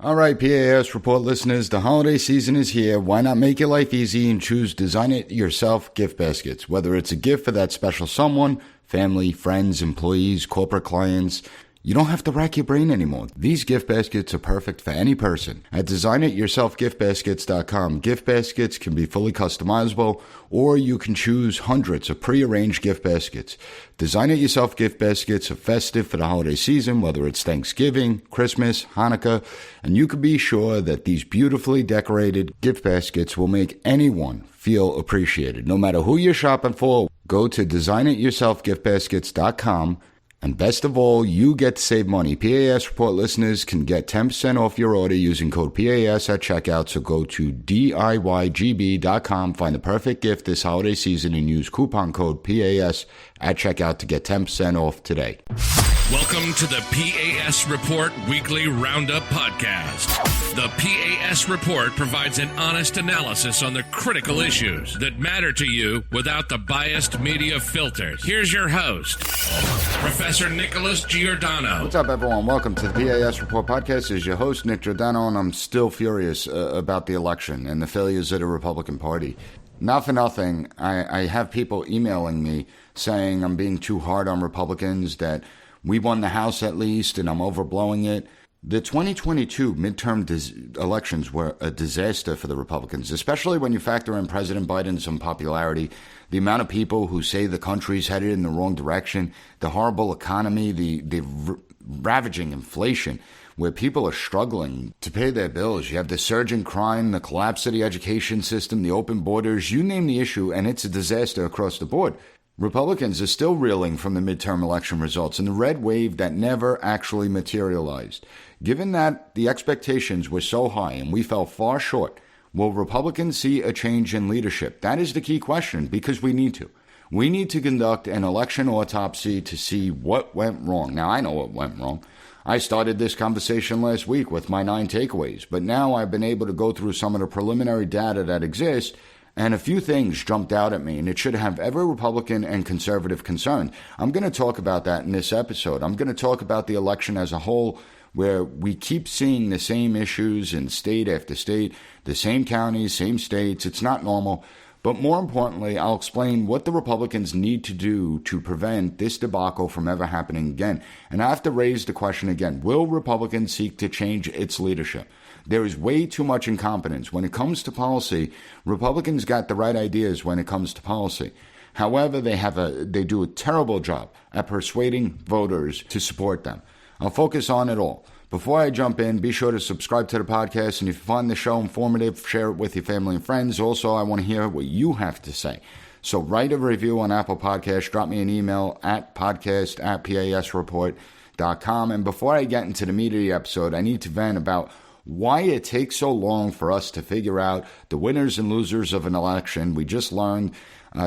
All right, P.A.S. report listeners, the holiday season is here. Why not make your life easy and choose design-it-yourself gift baskets? Whether it's a gift for that special someone, family, friends, employees, corporate clients, you don't have to rack your brain anymore. These gift baskets are perfect for any person. At designityourselfgiftbaskets.com, gift baskets can be fully customizable, or you can choose hundreds of pre-arranged gift baskets. Design It Yourself gift baskets are festive for the holiday season, whether it's Thanksgiving, Christmas, Hanukkah, and you can be sure that these beautifully decorated gift baskets will make anyone feel appreciated. No matter who you're shopping for, go to designityourselfgiftbaskets.com. And best of all, you get to save money. P.A.S. report listeners can get 10% off your order using code P.A.S. at checkout. So go to DIYGB.com, find the perfect gift this holiday season, and use coupon code P.A.S. at checkout to get 10% off today. Welcome to the P.A.S. Report Weekly Roundup Podcast. The P.A.S. Report provides an honest analysis on the critical issues that matter to you without the biased media filters. Here's your host, Professor Nicholas Giordano. What's up, everyone? Welcome to the P.A.S. Report Podcast. This is your host, Nick Giordano, and I'm still furious about the election and the failures of the Republican Party. Not for nothing, I have people emailing me saying I'm being too hard on Republicans, that we won the House at least, and I'm overblowing it. The 2022 midterm elections were a disaster for the Republicans, especially when you factor in President Biden's unpopularity, the amount of people who say the country's headed in the wrong direction, the horrible economy, the ravaging inflation, where people are struggling to pay their bills. You have the surge in crime, the collapse of the education system, the open borders, you name the issue, and it's a disaster across the board. Republicans are still reeling from the midterm election results and the red wave that never actually materialized. Given that the expectations were so high and we fell far short, will Republicans see a change in leadership? That is the key question, because we need to. We need to conduct an election autopsy to see what went wrong. Now, I know what went wrong. I started this conversation last week with my 9 takeaways, but now I've been able to go through some of the preliminary data that exists, and a few things jumped out at me, and it should have every Republican and conservative concerned. I'm going to talk about that in this episode. I'm going to talk about the election as a whole, where we keep seeing the same issues in state after state, the same counties, same states. It's not normal. But more importantly, I'll explain what the Republicans need to do to prevent this debacle from ever happening again. And I have to raise the question again, will Republicans seek to change its leadership? There is way too much incompetence. When it comes to policy, Republicans got the right ideas when it comes to policy. However, they do a terrible job at persuading voters to support them. I'll focus on it all. Before I jump in, be sure to subscribe to the podcast, and if you find the show informative, share it with your family and friends. Also, I want to hear what you have to say. So write a review on Apple Podcasts, drop me an email at podcast@pasreport.com. And before I get into the meat of the episode, I need to vent about why it takes so long for us to figure out the winners and losers of an election. We just learned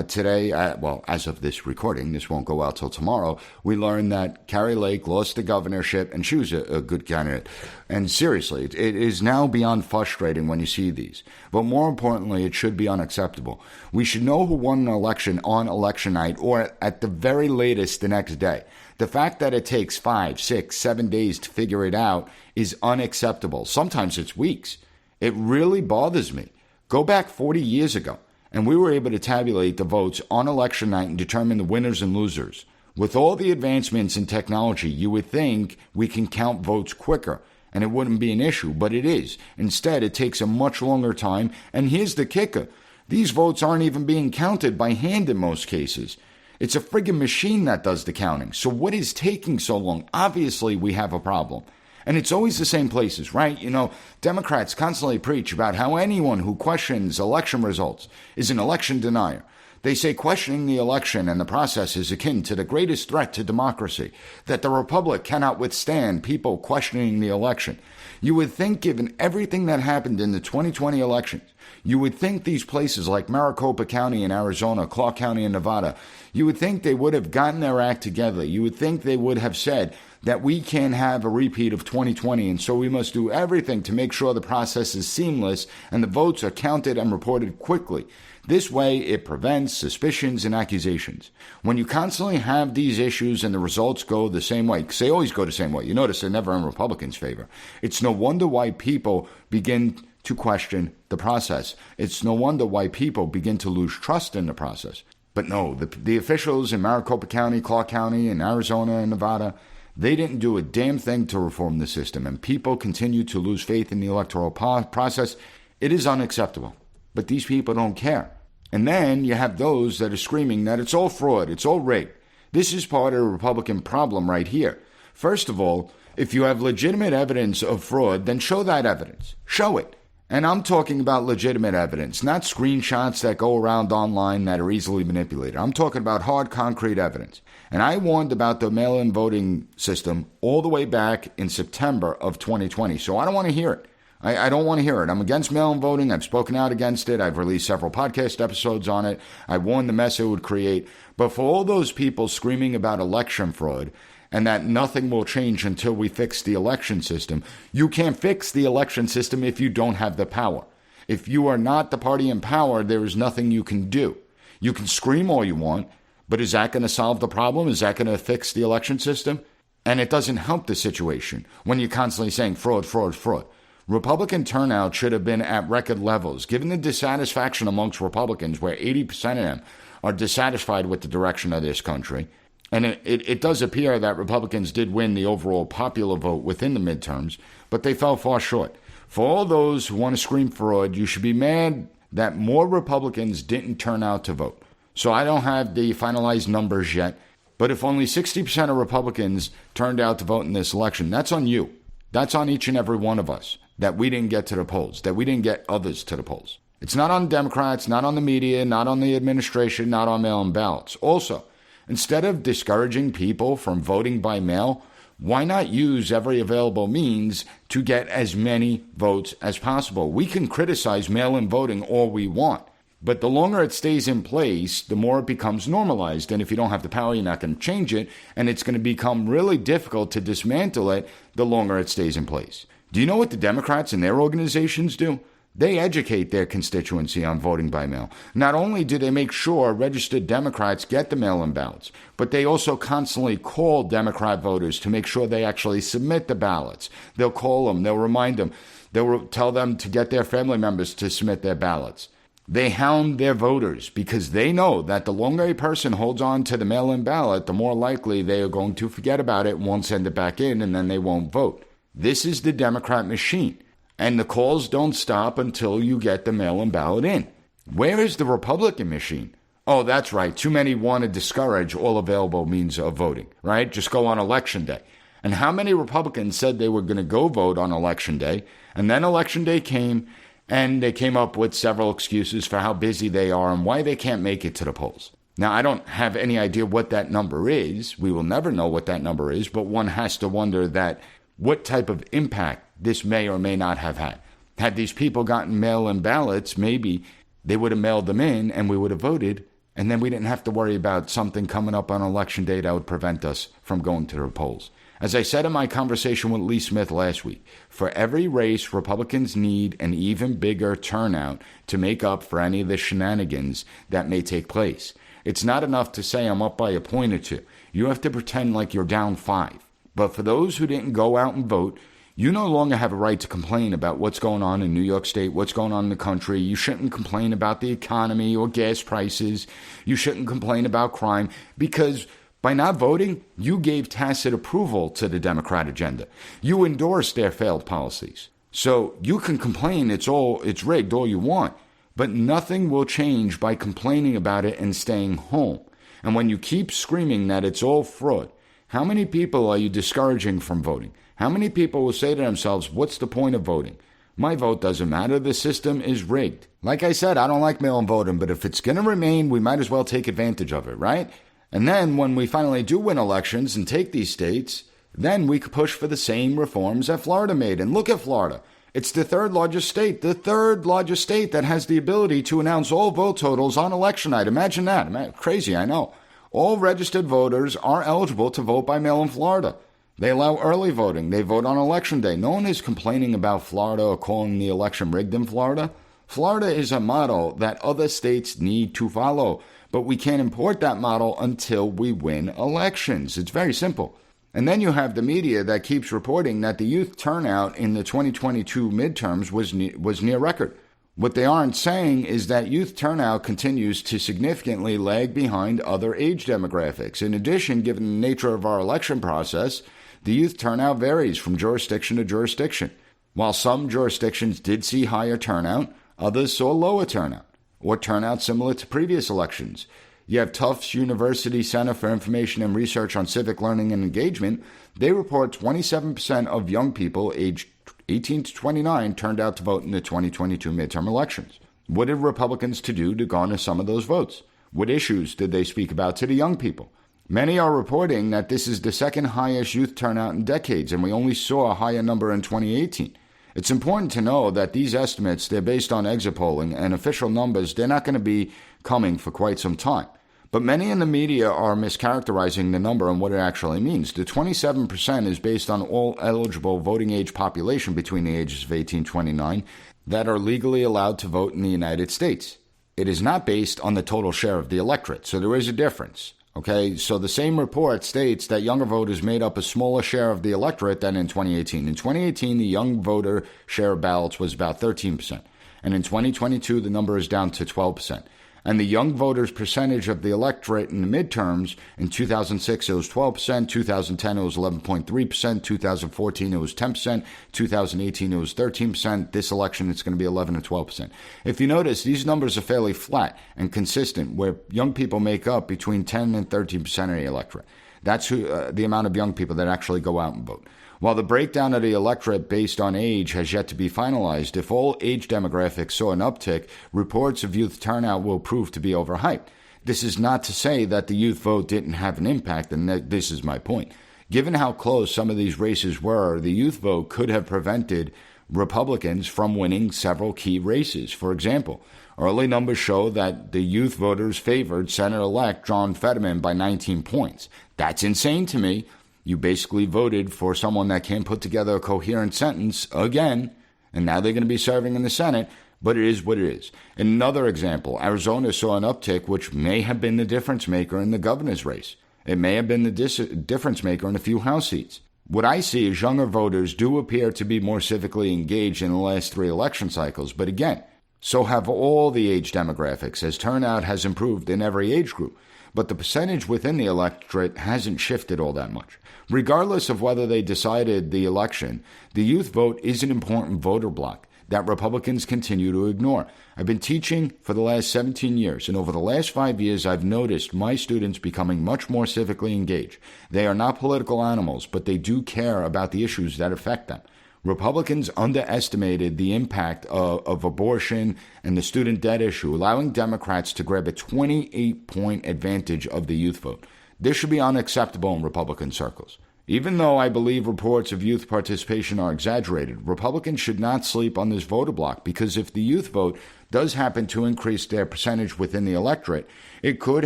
today, as of this recording, this won't go out till tomorrow, we learned that Carrie Lake lost the governorship, and she was a good candidate. And seriously, it is now beyond frustrating when you see these. But more importantly, it should be unacceptable. We should know who won an election on election night, or at the very latest the next day. The fact that it takes 5, 6, 7 days to figure it out is unacceptable. Sometimes it's weeks. It really bothers me. Go back 40 years ago, and we were able to tabulate the votes on election night and determine the winners and losers. With all the advancements in technology, you would think we can count votes quicker, and it wouldn't be an issue, but it is. Instead, it takes a much longer time, and here's the kicker. These votes aren't even being counted by hand in most cases. It's a friggin' machine that does the counting. So what is taking so long? Obviously, we have a problem. And it's always the same places, right? You know, Democrats constantly preach about how anyone who questions election results is an election denier. They say questioning the election and the process is akin to the greatest threat to democracy, that the republic cannot withstand people questioning the election. You would think, given everything that happened in the 2020 elections, you would think these places like Maricopa County in Arizona, Clark County in Nevada, you would think they would have gotten their act together. You would think they would have said, that we can't have a repeat of 2020, and so we must do everything to make sure the process is seamless and the votes are counted and reported quickly. This way, it prevents suspicions and accusations. When you constantly have these issues and the results go the same way, because they always go the same way, you notice they're never in Republicans' favor, it's no wonder why people begin to question the process. It's no wonder why people begin to lose trust in the process. But no, the officials in Maricopa County, Clark County, and Arizona and Nevada, they didn't do a damn thing to reform the system, and people continue to lose faith in the electoral process. It is unacceptable. But these people don't care. And then you have those that are screaming that it's all fraud, it's all rigged. This is part of the Republican problem right here. First of all, if you have legitimate evidence of fraud, then show that evidence. Show it. And I'm talking about legitimate evidence, not screenshots that go around online that are easily manipulated. I'm talking about hard, concrete evidence. And I warned about the mail-in voting system all the way back in September of 2020, so I don't want to hear it. I don't want to hear it. I'm against mail-in voting. I've spoken out against it. I've released several podcast episodes on it. I warned the mess it would create. But for all those people screaming about election fraud and that nothing will change until we fix the election system, you can't fix the election system if you don't have the power. If you are not the party in power, there is nothing you can do. You can scream all you want, but is that going to solve the problem? Is that going to fix the election system? And it doesn't help the situation when you're constantly saying fraud, fraud, fraud. Republican turnout should have been at record levels, given the dissatisfaction amongst Republicans, where 80% of them are dissatisfied with the direction of this country. And it does appear that Republicans did win the overall popular vote within the midterms, but they fell far short. For all those who want to scream fraud, you should be mad that more Republicans didn't turn out to vote. So I don't have the finalized numbers yet, but if only 60% of Republicans turned out to vote in this election, that's on you. That's on each and every one of us, that we didn't get to the polls, that we didn't get others to the polls. It's not on Democrats, not on the media, not on the administration, not on mail-in ballots. Also, instead of discouraging people from voting by mail, why not use every available means to get as many votes as possible? We can criticize mail-in voting all we want, but the longer it stays in place, the more it becomes normalized. And if you don't have the power, you're not going to change it, and it's going to become really difficult to dismantle it the longer it stays in place. Do you know what the Democrats and their organizations do? They educate their constituency on voting by mail. Not only do they make sure registered Democrats get the mail-in ballots, but they also constantly call Democrat voters to make sure they actually submit the ballots. They'll call them, they'll remind them, they'll tell them to get their family members to submit their ballots. They hound their voters because they know that the longer a person holds on to the mail-in ballot, the more likely they are going to forget about it and won't send it back in, and then they won't vote. This is the Democrat machine. And the calls don't stop until you get the mail-in ballot in. Where is the Republican machine? Oh, that's right. Too many want to discourage all available means of voting, right? Just go on Election Day. And how many Republicans said they were going to go vote on Election Day? And then Election Day came, and they came up with several excuses for how busy they are and why they can't make it to the polls. Now, I don't have any idea what that number is. We will never know what that number is, but one has to wonder that what type of impact this may or may not have had. Had these people gotten mail-in ballots, maybe they would have mailed them in and we would have voted, and then we didn't have to worry about something coming up on Election Day that would prevent us from going to the polls. As I said in my conversation with Lee Smith last week, for every race, Republicans need an even bigger turnout to make up for any of the shenanigans that may take place. It's not enough to say I'm up by a point or two. You have to pretend like you're down 5. But for those who didn't go out and vote, you no longer have a right to complain about what's going on in New York State, what's going on in the country. You shouldn't complain about the economy or gas prices. You shouldn't complain about crime, because by not voting, you gave tacit approval to the Democrat agenda. You endorsed their failed policies. So you can complain it's rigged all you want, but nothing will change by complaining about it and staying home. And when you keep screaming that it's all fraud, how many people are you discouraging from voting? How many people will say to themselves, what's the point of voting? My vote doesn't matter. The system is rigged. Like I said, I don't like mail-in voting, but if it's going to remain, we might as well take advantage of it, right? And then when we finally do win elections and take these states, then we could push for the same reforms that Florida made. And look at Florida. It's the third largest state that has the ability to announce all vote totals on election night. Imagine that. Crazy, I know. All registered voters are eligible to vote by mail in Florida. They allow early voting. They vote on election day. No one is complaining about Florida or calling the election rigged in Florida. Florida is a model that other states need to follow, but we can't import that model until we win elections. It's very simple. And then you have the media that keeps reporting that the youth turnout in the 2022 midterms was near record. What they aren't saying is that youth turnout continues to significantly lag behind other age demographics. In addition, given the nature of our election process, the youth turnout varies from jurisdiction to jurisdiction. While some jurisdictions did see higher turnout, others saw lower turnout, or turnout similar to previous elections. You have Tufts University Center for Information and Research on Civic Learning and Engagement. They report 27% of young people aged 18 to 29 turned out to vote in the 2022 midterm elections. What did Republicans do to garner some of those votes? What issues did they speak about to the young people? Many are reporting that this is the second highest youth turnout in decades, and we only saw a higher number in 2018. It's important to know that these estimates, they're based on exit polling, and official numbers, they're not going to be coming for quite some time. But many in the media are mischaracterizing the number and what it actually means. The 27% is based on all eligible voting age population between the ages of 18 and 29 that are legally allowed to vote in the United States. It is not based on the total share of the electorate, so there is a difference. Okay, so the same report states that younger voters made up a smaller share of the electorate than in 2018. In 2018, the young voter share of ballots was about 13%. And in 2022, the number is down to 12%. And the young voters' percentage of the electorate in the midterms, in 2006 it was 12%, 2010 it was 11.3%, 2014 it was 10%, 2018 it was 13%, this election it's going to be 11 or 12%. If you notice, these numbers are fairly flat and consistent, where young people make up between 10 and 13% of the electorate. That's the amount of young people that actually go out and vote. While the breakdown of the electorate based on age has yet to be finalized, if all age demographics saw an uptick, reports of youth turnout will prove to be overhyped. This is not to say that the youth vote didn't have an impact, and this is my point. Given how close some of these races were, the youth vote could have prevented Republicans from winning several key races. For example, early numbers show that the youth voters favored Senator-elect John Fetterman by 19 points. That's insane to me. You basically voted for someone that can't put together a coherent sentence again, and now they're going to be serving in the Senate, but it is what it is. Another example, Arizona saw an uptick which may have been the difference maker in the governor's race. It may have been the difference maker in a few House seats. What I see is younger voters do appear to be more civically engaged in the last 3 election cycles, but again, so have all the age demographics, as turnout has improved in every age group. But the percentage within the electorate hasn't shifted all that much. Regardless of whether they decided the election, the youth vote is an important voter bloc that Republicans continue to ignore. I've been teaching for the last 17 years, and over the last 5 years, I've noticed my students becoming much more civically engaged. They are not political animals, but they do care about the issues that affect them. Republicans underestimated the impact of abortion and the student debt issue, allowing Democrats to grab a 28-point advantage of the youth vote. This should be unacceptable in Republican circles. Even though I believe reports of youth participation are exaggerated, Republicans should not sleep on this voter bloc, because if the youth vote does happen to increase their percentage within the electorate, it could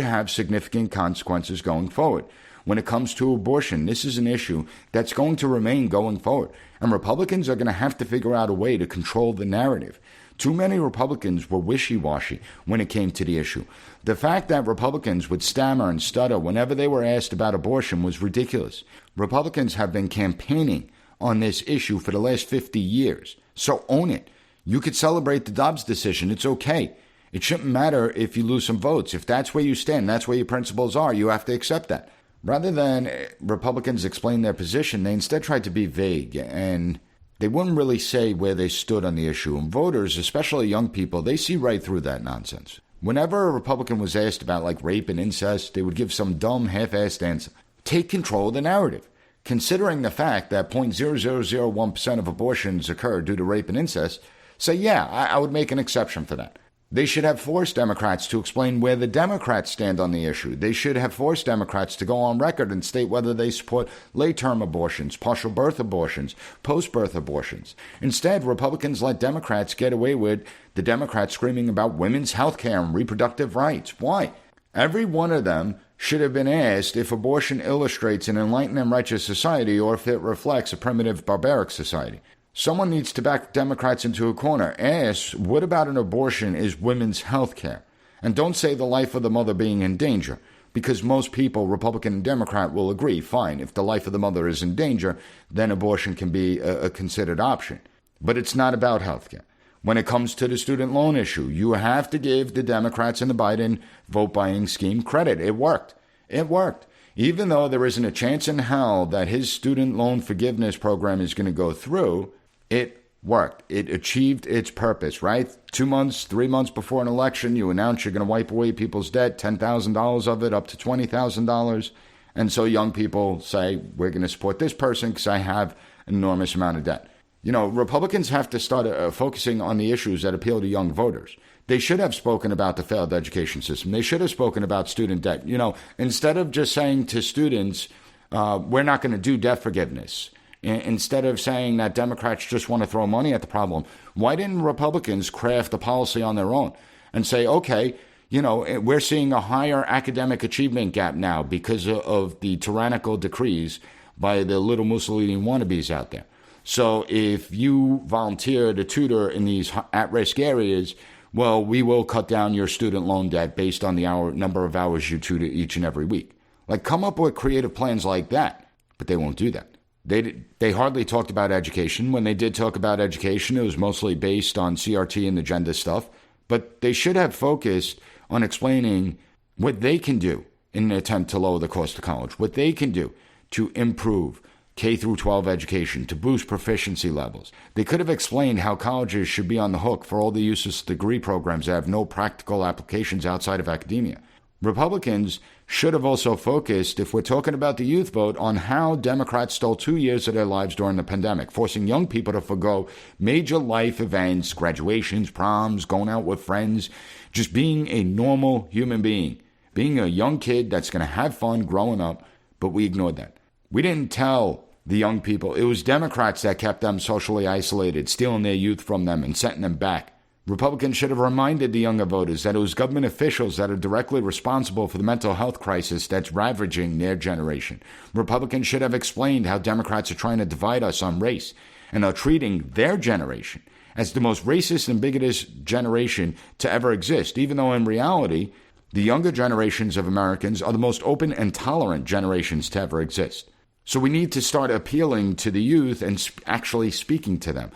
have significant consequences going forward. When it comes to abortion, this is an issue that's going to remain going forward, and Republicans are going to have to figure out a way to control the narrative. Too many Republicans were wishy-washy when it came to the issue. The fact that Republicans would stammer and stutter whenever they were asked about abortion was ridiculous. Republicans have been campaigning on this issue for the last 50 years, so own it. You could celebrate the Dobbs decision. It's okay. It shouldn't matter if you lose some votes. If that's where you stand, that's where your principles are, you have to accept that. Rather than Republicans explain their position, they instead tried to be vague, and they wouldn't really say where they stood on the issue. And voters, especially young people, they see right through that nonsense. Whenever a Republican was asked about like rape and incest, they would give some dumb, half-assed answer. Take control of the narrative. Considering the fact that 0.0001% of abortions occur due to rape and incest, say, yeah, I would make an exception for that. They should have forced Democrats to explain where the Democrats stand on the issue. They should have forced Democrats to go on record and state whether they support late-term abortions, partial birth abortions, post-birth abortions. Instead, Republicans let Democrats get away with the Democrats screaming about women's health care and reproductive rights. Why? Every one of them should have been asked if abortion illustrates an enlightened and righteous society or if it reflects a primitive, barbaric society. Someone needs to back Democrats into a corner. Ask, what about an abortion is women's health care? And don't say the life of the mother being in danger, because most people, Republican and Democrat, will agree, fine, if the life of the mother is in danger, then abortion can be a considered option. But it's not about health care. When it comes to the student loan issue, you have to give the Democrats and the Biden vote-buying scheme credit. It worked. It worked. Even though there isn't a chance in hell that his student loan forgiveness program is going to go through, it worked. It achieved its purpose, right? 2 months, 3 months before an election, you announce you're going to wipe away people's debt, $10,000 of it up to $20,000. And so young people say, we're going to support this person because I have an enormous amount of debt. You know, Republicans have to start focusing on the issues that appeal to young voters. They should have spoken about the failed education system. They should have spoken about student debt. You know, instead of just saying to students, we're not going to do debt forgiveness, instead of saying that Democrats just want to throw money at the problem, why didn't Republicans craft a policy on their own and say, okay, you know, we're seeing a higher academic achievement gap now because of the tyrannical decrees by the little Mussolini wannabes out there. So if you volunteer to tutor in these at-risk areas, well, we will cut down your student loan debt based on the number of hours you tutor each and every week. Like, come up with creative plans like that, but they won't do that. They hardly talked about education. When they did talk about education, it was mostly based on CRT and agenda stuff. But they should have focused on explaining what they can do in an attempt to lower the cost of college, what they can do to improve K through 12 education, to boost proficiency levels. They could have explained how colleges should be on the hook for all the useless degree programs that have no practical applications outside of academia. Republicans should have also focused, if we're talking about the youth vote, on how Democrats stole 2 years of their lives during the pandemic, forcing young people to forgo major life events, graduations, proms, going out with friends, just being a normal human being, being a young kid that's going to have fun growing up, but we ignored that. We didn't tell the young people. It was Democrats that kept them socially isolated, stealing their youth from them and sending them back. Republicans should have reminded the younger voters that it was government officials that are directly responsible for the mental health crisis that's ravaging their generation. Republicans should have explained how Democrats are trying to divide us on race and are treating their generation as the most racist and bigoted generation to ever exist, even though in reality, the younger generations of Americans are the most open and tolerant generations to ever exist. So we need to start appealing to the youth and actually speaking to them.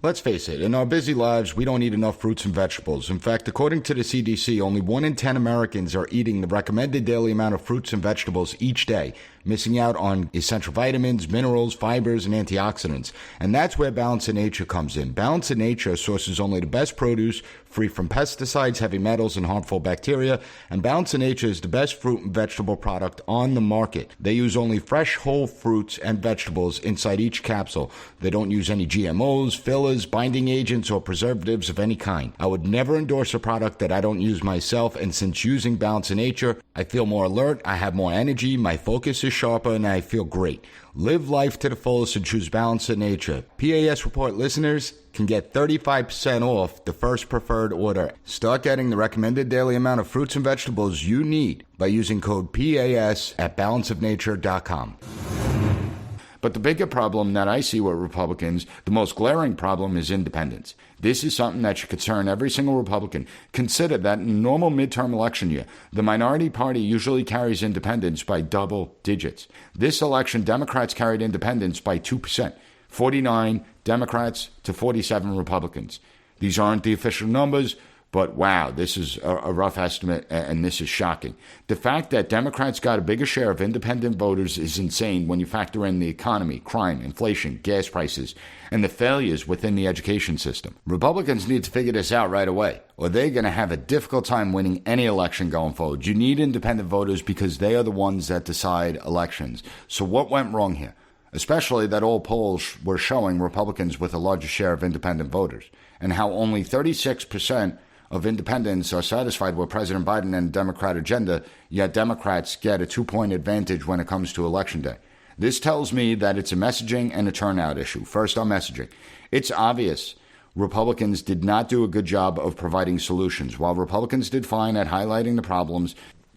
Let's face it, in our busy lives, we don't eat enough fruits and vegetables. In fact, according to the CDC, only 1 in 10 Americans are eating the recommended daily amount of fruits and vegetables each day, missing out on essential vitamins, minerals, fibers, and antioxidants. And that's where Balance of Nature comes in. Balance of Nature sources only the best produce, free from pesticides, heavy metals, and harmful bacteria. And Balance of Nature is the best fruit and vegetable product on the market. They use only fresh, whole fruits and vegetables inside each capsule. They don't use any GMOs, fillers, binding agents, or preservatives of any kind. I would never endorse a product that I don't use myself, and since using Balance of Nature, I feel more alert, I have more energy, my focus is sharper, and I feel great. Live life to the fullest and choose Balance of Nature. P.A.S. Report listeners can get 35% off the first preferred order. Start getting the recommended daily amount of fruits and vegetables you need by using code PAS at balanceofnature.com. But the bigger problem that I see with Republicans, the most glaring problem, is independence. This is something that should concern every single Republican. Consider that in a normal midterm election year, the minority party usually carries independents by double digits. This election, Democrats carried independents by 2%, 49 Democrats to 47 Republicans. These aren't the official numbers, but wow, this is a rough estimate, and this is shocking. The fact that Democrats got a bigger share of independent voters is insane when you factor in the economy, crime, inflation, gas prices, and the failures within the education system. Republicans need to figure this out right away, or they're going to have a difficult time winning any election going forward. You need independent voters because they are the ones that decide elections. So what went wrong here? Especially that all polls were showing Republicans with a larger share of independent voters, and how only 36% of independents are satisfied with President Biden and the Democrat agenda, yet Democrats get a 2-point advantage when it comes to Election Day. This tells me that it's a messaging and a turnout issue. First on messaging. It's obvious Republicans did not do a good job of providing solutions. While Republicans did fine at highlighting the problems,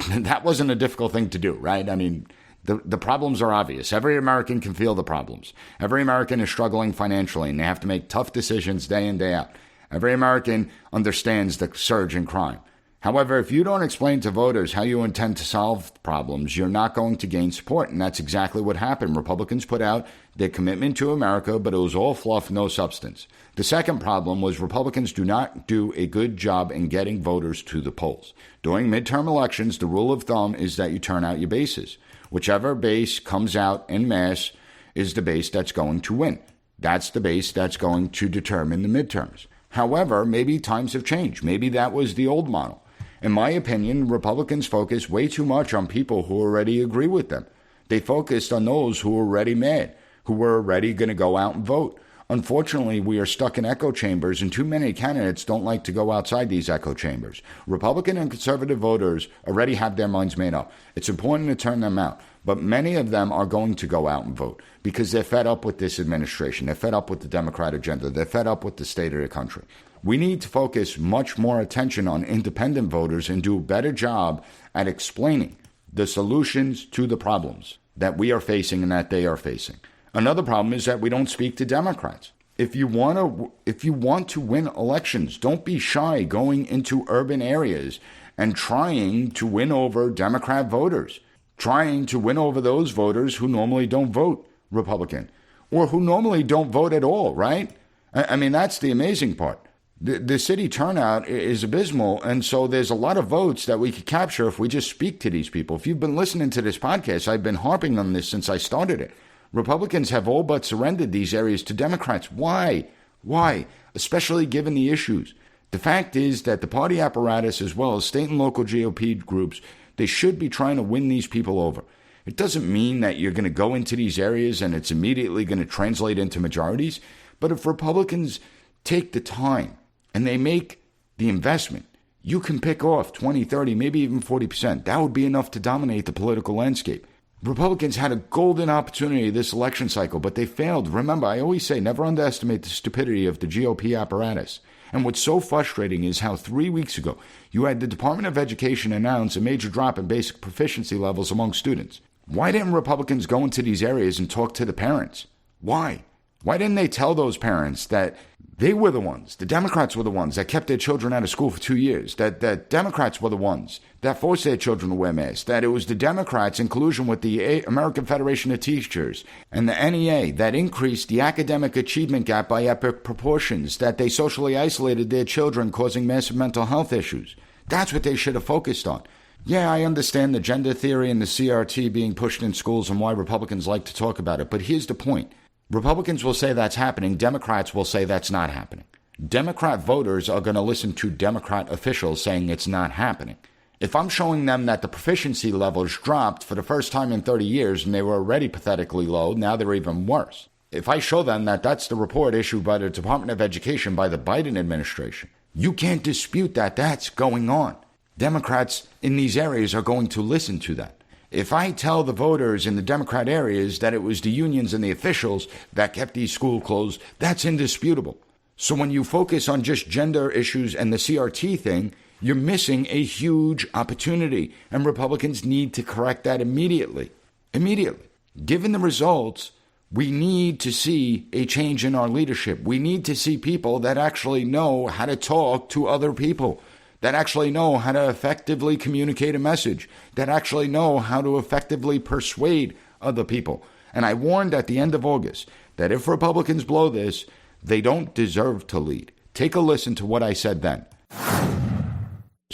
That wasn't a difficult thing to do, right? I mean, the problems are obvious. Every American can feel the problems. Every American is struggling financially, and they have to make tough decisions day in, day out. Every American understands the surge in crime. However, if you don't explain to voters how you intend to solve problems, you're not going to gain support, and that's exactly what happened. Republicans put out their commitment to America, but it was all fluff, no substance. The second problem was Republicans do not do a good job in getting voters to the polls. During midterm elections, the rule of thumb is that you turn out your bases. Whichever base comes out en masse is the base that's going to win. That's the base that's going to determine the midterms. However, maybe times have changed. Maybe that was the old model. In my opinion, Republicans focus way too much on people who already agree with them. They focused on those who were already mad, who were already going to go out and vote. Unfortunately, we are stuck in echo chambers, and too many candidates don't like to go outside these echo chambers. Republican and conservative voters already have their minds made up. It's important to turn them out, but many of them are going to go out and vote because they're fed up with this administration. They're fed up with the Democrat agenda. They're fed up with the state of the country. We need to focus much more attention on independent voters and do a better job at explaining the solutions to the problems that we are facing and that they are facing. Another problem is that we don't speak to Democrats. If you want to win elections, don't be shy going into urban areas and trying to win over Democrat voters, trying to win over those voters who normally don't vote Republican or who normally don't vote at all, right? I mean, that's the amazing part. The city turnout is abysmal, and so there's a lot of votes that we could capture if we just speak to these people. If you've been listening to this podcast, I've been harping on this since I started it. Republicans have all but surrendered these areas to Democrats. Why? Why? Especially given the issues. The fact is that the party apparatus, as well as state and local GOP groups, they should be trying to win these people over. It doesn't mean that you're going to go into these areas and it's immediately going to translate into majorities. But if Republicans take the time and they make the investment, you can pick off 20, 30, maybe even 40%. That would be enough to dominate the political landscape. Republicans had a golden opportunity this election cycle, but they failed. Remember, I always say never underestimate the stupidity of the GOP apparatus. And what's so frustrating is how 3 weeks ago you had the Department of Education announce a major drop in basic proficiency levels among students. Why didn't Republicans go into these areas and talk to the parents? Why? Why didn't they tell those parents that they were the ones, the Democrats were the ones that kept their children out of school for 2 years, that Democrats were the ones that forced their children to wear masks, that it was the Democrats in collusion with the American Federation of Teachers and the NEA that increased the academic achievement gap by epic proportions, that they socially isolated their children, causing massive mental health issues. That's what they should have focused on. Yeah, I understand the gender theory and the CRT being pushed in schools and why Republicans like to talk about it, but here's the point. Republicans will say that's happening. Democrats will say that's not happening. Democrat voters are going to listen to Democrat officials saying it's not happening. If I'm showing them that the proficiency levels dropped for the first time in 30 years and they were already pathetically low, now they're even worse. If I show them that that's the report issued by the Department of Education by the Biden administration, you can't dispute that that's going on. Democrats in these areas are going to listen to that. If I tell the voters in the Democrat areas that it was the unions and the officials that kept these schools closed, that's indisputable. So when you focus on just gender issues and the CRT thing, you're missing a huge opportunity, and Republicans need to correct that immediately. Immediately. Given the results, we need to see a change in our leadership. We need to see people that actually know how to talk to other people, that actually know how to effectively communicate a message, that actually know how to effectively persuade other people. And I warned at the end of August that if Republicans blow this, they don't deserve to lead. Take a listen to what I said then.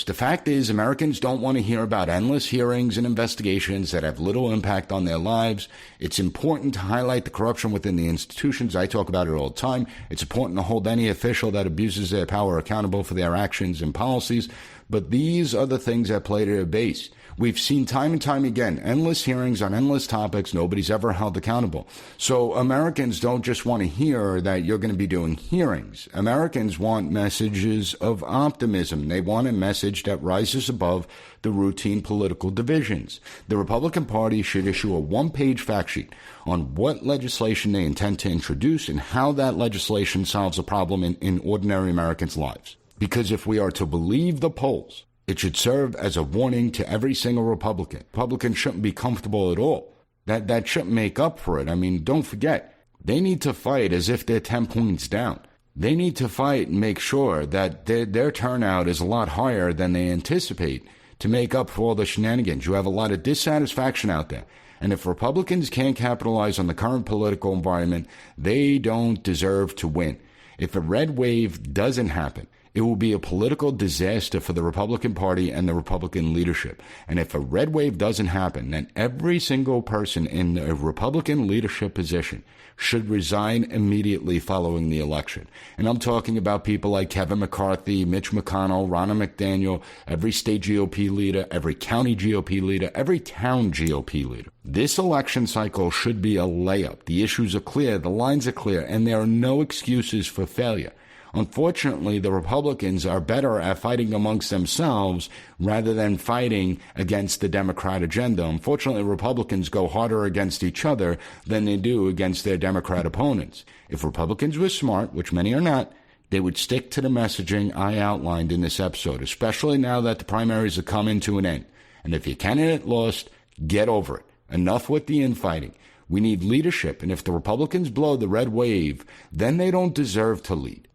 The fact is, Americans don't want to hear about endless hearings and investigations that have little impact on their lives. It's important to highlight the corruption within the institutions. I talk about it all the time. It's important to hold any official that abuses their power accountable for their actions and policies. But these are the things that play to their base. We've seen time and time again, endless hearings on endless topics. Nobody's ever held accountable. So Americans don't just want to hear that you're going to be doing hearings. Americans want messages of optimism. They want a message that rises above the routine political divisions. The Republican Party should issue a one-page fact sheet on what legislation they intend to introduce and how that legislation solves a problem in ordinary Americans' lives. Because if we are to believe the polls, It should serve as a warning to every single Republican. Republicans shouldn't be comfortable at all. That shouldn't make up for it. I mean, don't forget, they need to fight as if they're 10 points down. They need to fight and make sure that their turnout is a lot higher than they anticipate to make up for all the shenanigans. You have a lot of dissatisfaction out there. And if Republicans can't capitalize on the current political environment, they don't deserve to win. If a red wave doesn't happen, it will be a political disaster for the Republican Party and the Republican leadership. And if a red wave doesn't happen, then every single person in a Republican leadership position should resign immediately following the election. And I'm talking about people like Kevin McCarthy, Mitch McConnell, Ronna McDaniel, every state GOP leader, every county GOP leader, every town GOP leader. This election cycle should be a layup. The issues are clear, the lines are clear, and there are no excuses for failure. Unfortunately, the Republicans are better at fighting amongst themselves rather than fighting against the Democrat agenda. Unfortunately, Republicans go harder against each other than they do against their Democrat opponents. If Republicans were smart, which many are not, they would stick to the messaging I outlined in this episode, especially now that the primaries are coming to an end. And if your candidate lost, get over it. Enough with the infighting. We need leadership, and if the Republicans blow the red wave, then they don't deserve to lead.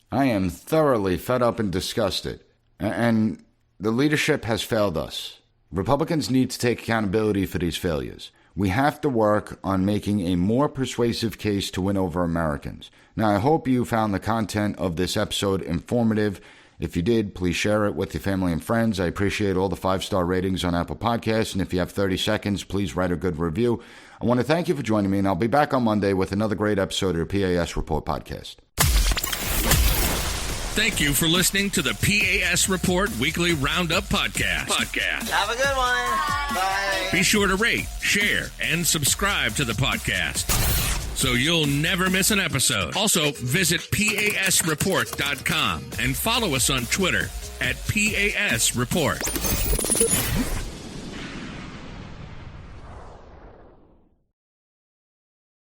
I am thoroughly fed up and disgusted, and the leadership has failed us. Republicans need to take accountability for these failures. We have to work on making a more persuasive case to win over Americans. Now, I hope you found the content of this episode informative. If you did, please share it with your family and friends. I appreciate all the 5-star ratings on Apple Podcasts, and if you have 30 seconds, please write a good review. I want to thank you for joining me, and I'll be back on Monday with another great episode of the P.A.S. Report podcast. Thank you for listening to the P.A.S. Report Weekly Roundup Podcast. Have a good one. Bye. Be sure to rate, share, and subscribe to the podcast so you'll never miss an episode. Also, visit PASreport.com and follow us on Twitter at PAS Report.